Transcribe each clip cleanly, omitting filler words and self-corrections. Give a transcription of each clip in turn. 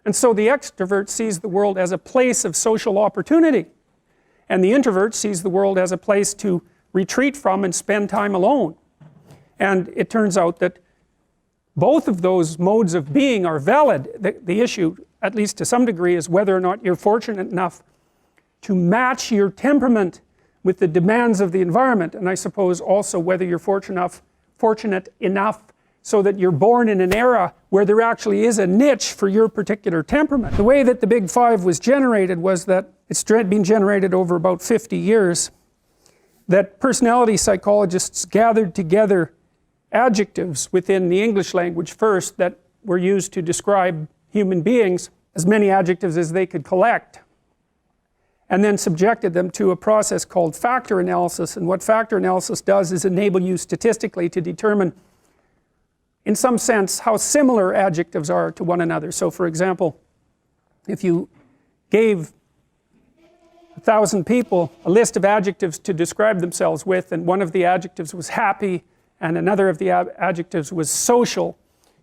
And so the extrovert sees the world as a place of social opportunity, and the introvert sees the world as a place to retreat from and spend time alone. And it turns out that both of those modes of being are valid. The issue, at least to some degree, is whether or not you're fortunate enough to match your temperament with the demands of the environment, and I suppose also whether you're fortunate enough so that you're born in an era where there actually is a niche for your particular temperament. The way that the Big Five was generated was that it's been generated over about 50 years, that personality psychologists gathered together adjectives within the English language first that were used to describe human beings, as many adjectives as they could collect, and then subjected them to a process called factor analysis. And what factor analysis does is enable you statistically to determine, in some sense, how similar adjectives are to one another. So for example, if you gave 1,000 people a list of adjectives to describe themselves with, and one of the adjectives was happy and another of the adjectives was social,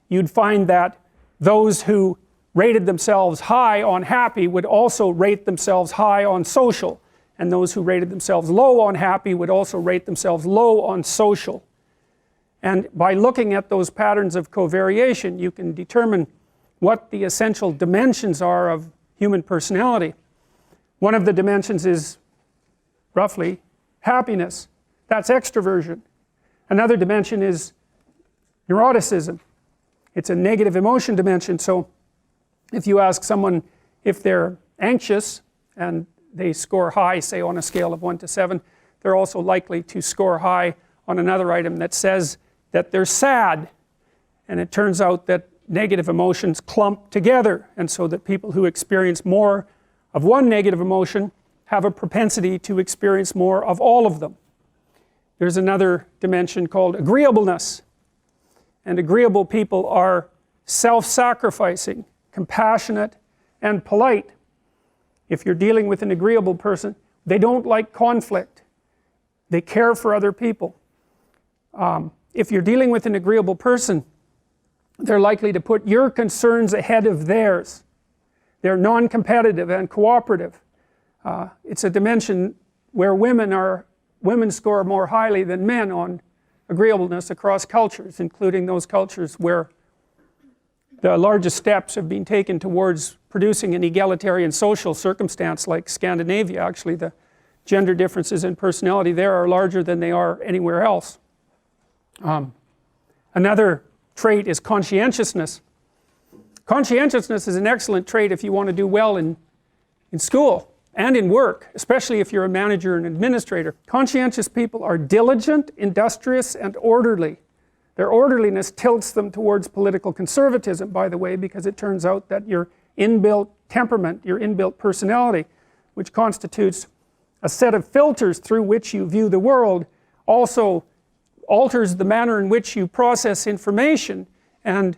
you'd find that those who rated themselves high on happy would also rate themselves high on social, and those who rated themselves low on happy would also rate themselves low on social. And by looking at those patterns of covariation, you can determine what the essential dimensions are of human personality. One of the dimensions is, roughly, happiness. That's extraversion. Another dimension is neuroticism. It's a negative emotion dimension. So if you ask someone if they're anxious and they score high, say on a scale of 1 to 7, they're also likely to score high on another item that says that they're sad. And it turns out that negative emotions clump together, and so that people who experience more of one negative emotion have a propensity to experience more of all of them. There's another dimension called agreeableness, and agreeable people are self-sacrificing, compassionate, and polite. If you're dealing with an agreeable person, they don't like conflict. They care for other people. If you're dealing with an agreeable person, they're likely to put your concerns ahead of theirs. They're non-competitive and cooperative. It's a dimension where women score more highly than men on agreeableness across cultures, including those cultures where the largest steps have been taken towards producing an egalitarian social circumstance, like Scandinavia. Actually, the gender differences in personality there are larger than they are anywhere else. Another trait is conscientiousness. Conscientiousness is an excellent trait if you want to do well in school and in work, especially if you're a manager and administrator. Conscientious people are diligent, industrious, and orderly. Their orderliness tilts them towards political conservatism, by the way, because it turns out that your inbuilt temperament, your inbuilt personality, which constitutes a set of filters through which you view the world, also alters the manner in which you process information and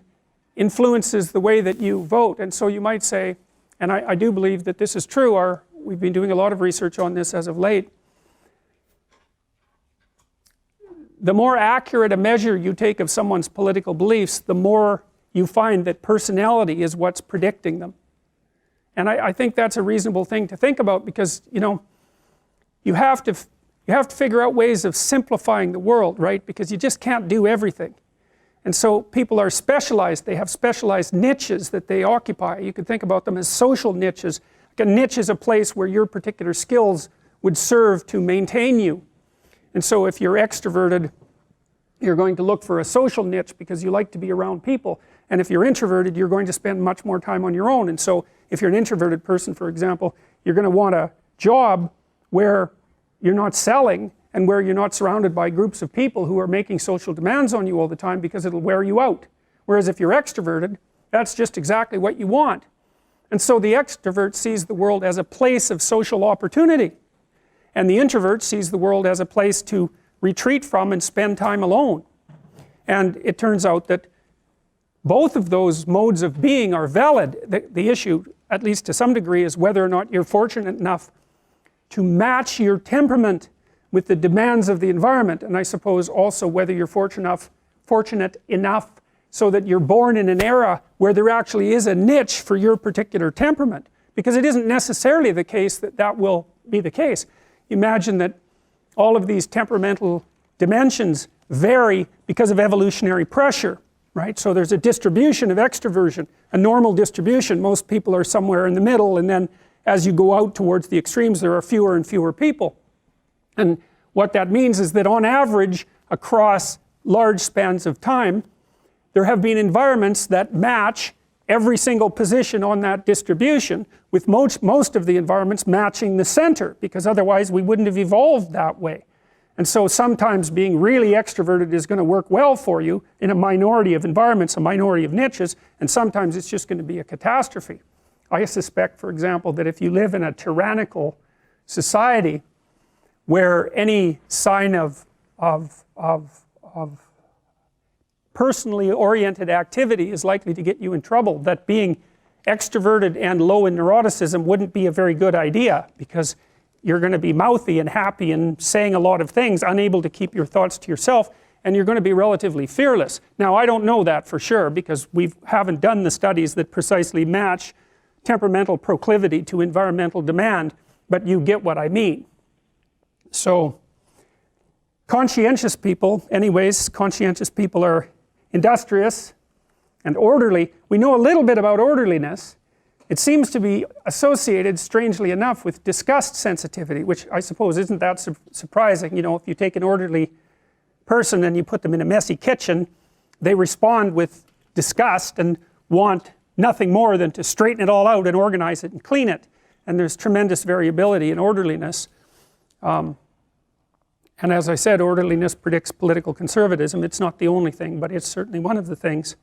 influences the way that you vote. And so you might say, and I do believe that this is true, we've been doing a lot of research on this as of late, the more accurate a measure you take of someone's political beliefs, the more you find that personality is what's predicting them. And I think that's a reasonable thing to think about, because you have to figure out ways of simplifying the world, right? Because you just can't do everything. And so people are specialized. They have specialized niches that they occupy. You could think about them as social niches. Like a niche is a place where your particular skills would serve to maintain you. And so if you're extroverted, you're going to look for a social niche because you like to be around people. And if you're introverted, you're going to spend much more time on your own. And so if you're an introverted person, for example, you're going to want a job where you're not selling and where you're not surrounded by groups of people who are making social demands on you all the time, because it'll wear you out. Whereas if you're extroverted, that's just exactly what you want. And so the extrovert sees the world as a place of social opportunity, and the introvert sees the world as a place to retreat from and spend time alone. And it turns out that both of those modes of being are valid. The issue, at least to some degree, is whether or not you're fortunate enough to match your temperament with the demands of the environment, and I suppose also whether you're fortunate enough so that you're born in an era where there actually is a niche for your particular temperament, because it isn't necessarily the case that that will be the case. Imagine that all of these temperamental dimensions vary because of evolutionary pressure, right? So there's a distribution of extroversion, a normal distribution. Most people are somewhere in the middle, and then as you go out towards the extremes there are fewer and fewer people. And what that means is that on average across large spans of time there have been environments that match every single position on that distribution, with most of the environments matching the center, because otherwise we wouldn't have evolved that way. And so sometimes being really extroverted is going to work well for you in a minority of environments, a minority of niches, and sometimes it's just going to be a catastrophe. I suspect, for example, that if you live in a tyrannical society where any sign of personally oriented activity is likely to get you in trouble, that being extroverted and low in neuroticism wouldn't be a very good idea, because you're going to be mouthy and happy and saying a lot of things, unable to keep your thoughts to yourself, and you're going to be relatively fearless. Now I don't know that for sure, because we haven't done the studies that precisely match temperamental proclivity to environmental demand, but you get what I mean. So conscientious people, anyways, conscientious people are industrious and orderly. We know a little bit about orderliness. It seems to be associated, strangely enough, with disgust sensitivity, which I suppose isn't that surprising. You know, if you take an orderly person and you put them in a messy kitchen, they respond with disgust and want nothing more than to straighten it all out and organize it and clean it. And there's tremendous variability in orderliness. And as I said, orderliness predicts political conservatism. It's not the only thing, but it's certainly one of the things.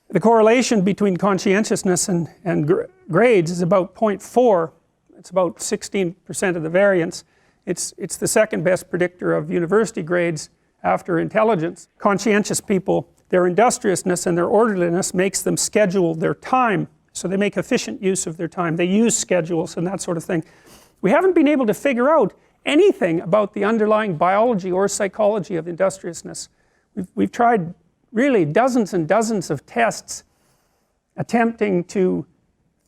The correlation between conscientiousness and grades is about 0.4. It's about 16% of the variance. It's the second best predictor of university grades after intelligence. Conscientious people, their industriousness and their orderliness makes them schedule their time. So they make efficient use of their time. They use schedules and that sort of thing. We haven't been able to figure out anything about the underlying biology or psychology of industriousness. We've tried really dozens and dozens of tests attempting to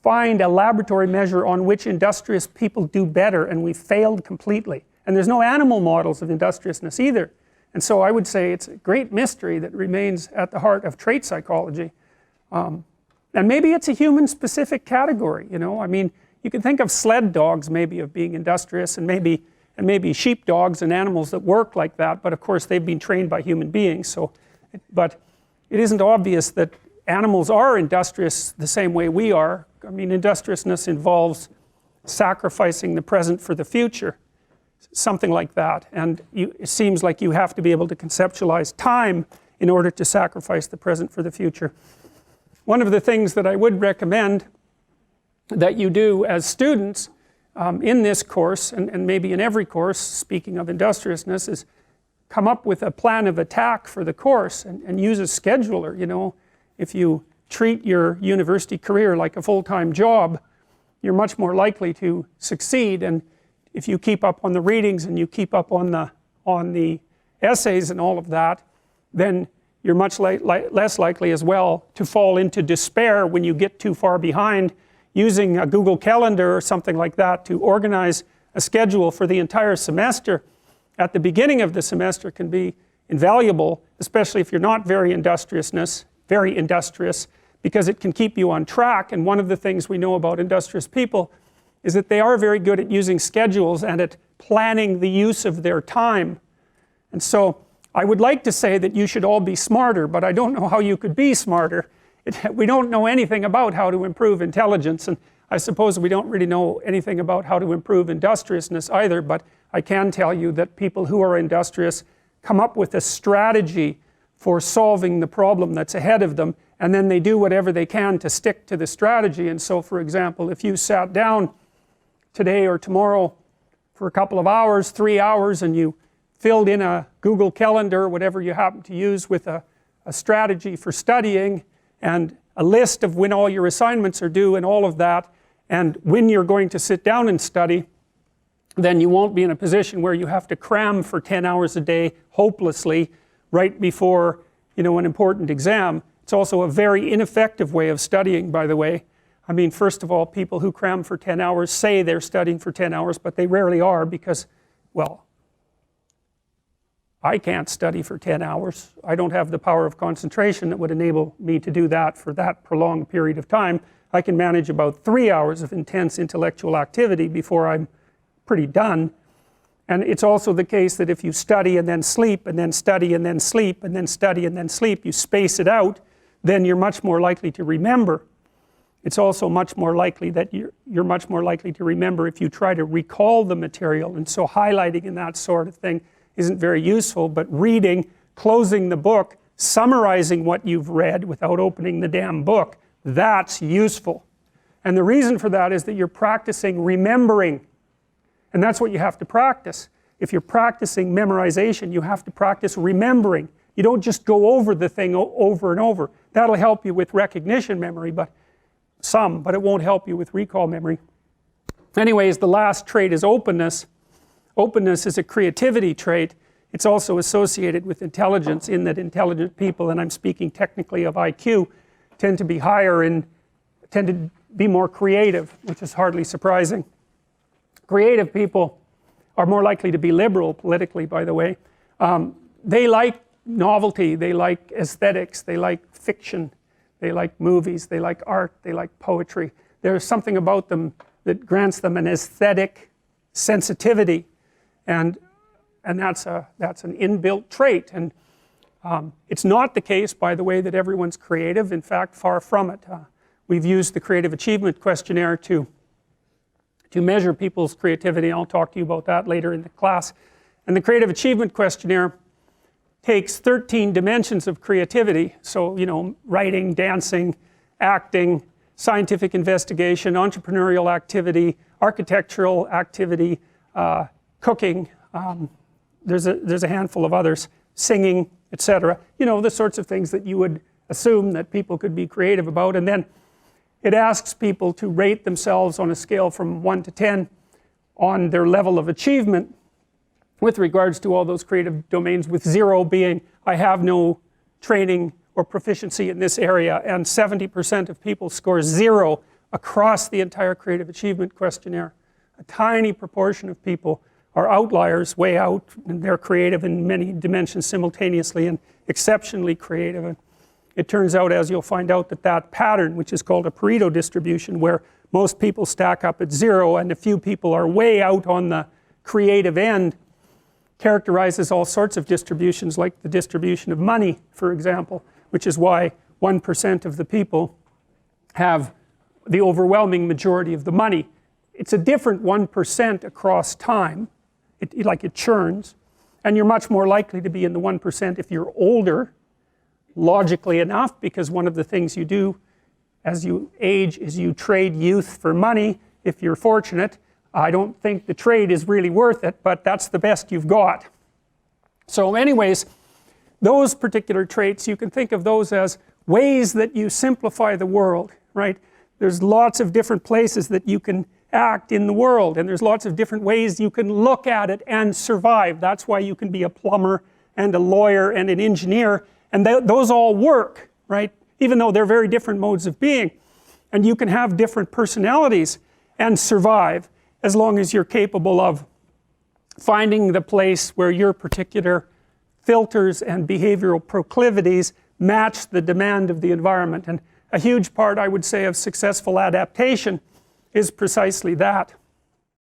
find a laboratory measure on which industrious people do better, and we've failed completely. And there's no animal models of industriousness either. And so I would say it's a great mystery that remains at the heart of trait psychology. And maybe it's a human specific category, you know. I mean, you can think of sled dogs maybe of being industrious, and maybe sheepdogs and animals that work like that, but of course they've been trained by human beings. So, but it isn't obvious that animals are industrious the same way we are. I mean, industriousness involves sacrificing the present for the future, something like that. And it seems like you have to be able to conceptualize time in order to sacrifice the present for the future. One of the things that I would recommend that you do as students in this course, and maybe in every course, speaking of industriousness, is come up with a plan of attack for the course and use a scheduler. You know, if you treat your university career like a full-time job, you're much more likely to succeed. And if you keep up on the readings and you keep up on the essays and all of that, then you're much less likely as well to fall into despair when you get too far behind. Using a Google Calendar or something like that to organize a schedule for the entire semester at the beginning of the semester can be invaluable, especially if you're not very industrious, because it can keep you on track. And one of the things we know about industrious people is that they are very good at using schedules and at planning the use of their time. And so I would like to say that you should all be smarter, but I don't know how you could be smarter. We don't know anything about how to improve intelligence, and I suppose we don't really know anything about how to improve industriousness either, but I can tell you that people who are industrious come up with a strategy for solving the problem that's ahead of them, and then they do whatever they can to stick to the strategy. And so, for example, if you sat down today or tomorrow for a couple of hours, 3 hours, and you filled in a Google Calendar, whatever you happen to use, with a strategy for studying, and a list of when all your assignments are due and all of that, and when you're going to sit down and study, then you won't be in a position where you have to cram for 10 hours a day hopelessly right before, you know, an important exam. It's also a very ineffective way of studying, by the way. I mean, first of all, people who cram for 10 hours say they're studying for 10 hours, but they rarely are because, well, I can't study for 10 hours. I don't have the power of concentration that would enable me to do that for that prolonged period of time. I can manage about 3 hours of intense intellectual activity before I'm pretty done. And it's also the case that if you study and then sleep and then study and then sleep and then study and then sleep, you space it out, then you're much more likely to remember. It's also much more likely that you're much more likely to remember if you try to recall the material, and so highlighting and that sort of thing isn't very useful, but reading, closing the book, summarizing what you've read without opening the damn book, that's useful. And the reason for that is that you're practicing remembering, and that's what you have to practice. If you're practicing memorization, you have to practice remembering. You don't just go over the thing over and over. That'll help you with recognition memory, but it won't help you with recall memory. Anyways, the last trait is openness. Openness is a creativity trait. It's also associated with intelligence, in that intelligent people, and I'm speaking technically of IQ, tend to be higher and tend to be more creative, which is hardly surprising. Creative people are more likely to be liberal politically, by the way. They like novelty, they like aesthetics, they like fiction, they like movies, they like art, they like poetry. There's something about them that grants them an aesthetic sensitivity, and that's an inbuilt trait. And it's not the case, by the way, that everyone's creative. In fact, far from it. We've used the Creative Achievement Questionnaire to measure people's creativity. I'll talk to you about that later in the class. And the Creative Achievement Questionnaire takes 13 dimensions of creativity, so, you know, writing, dancing, acting, scientific investigation, entrepreneurial activity, architectural activity, cooking, there's a handful of others, singing, etc. You know, the sorts of things that you would assume that people could be creative about. And then it asks people to rate themselves on a scale from 1 to 10 on their level of achievement with regards to all those creative domains, with 0 being I have no training or proficiency in this area, and 70% of people score 0 across the entire Creative Achievement Questionnaire. A tiny proportion of people are outliers, way out, and they're creative in many dimensions simultaneously and exceptionally creative. And it turns out, as you'll find out, that pattern, which is called a Pareto distribution, where most people stack up at 0 and a few people are way out on the creative end, characterizes all sorts of distributions, like the distribution of money, for example, which is why 1% of the people have the overwhelming majority of the money. It's a different 1% across time. It churns, and you're much more likely to be in the 1% if you're older, logically enough, because one of the things you do as you age is you trade youth for money, if you're fortunate. I don't think the trade is really worth it, but that's the best you've got. So anyways, those particular traits, you can think of those as ways that you simplify the world, right? There's lots of different places that you can act in the world, and there's lots of different ways you can look at it and survive. That's why you can be a plumber and a lawyer and an engineer, and those all work, right? Even though they're very different modes of being. And you can have different personalities and survive, as long as you're capable of finding the place where your particular filters and behavioral proclivities match the demand of the environment. And a huge part, I would say, of successful adaptation is precisely that.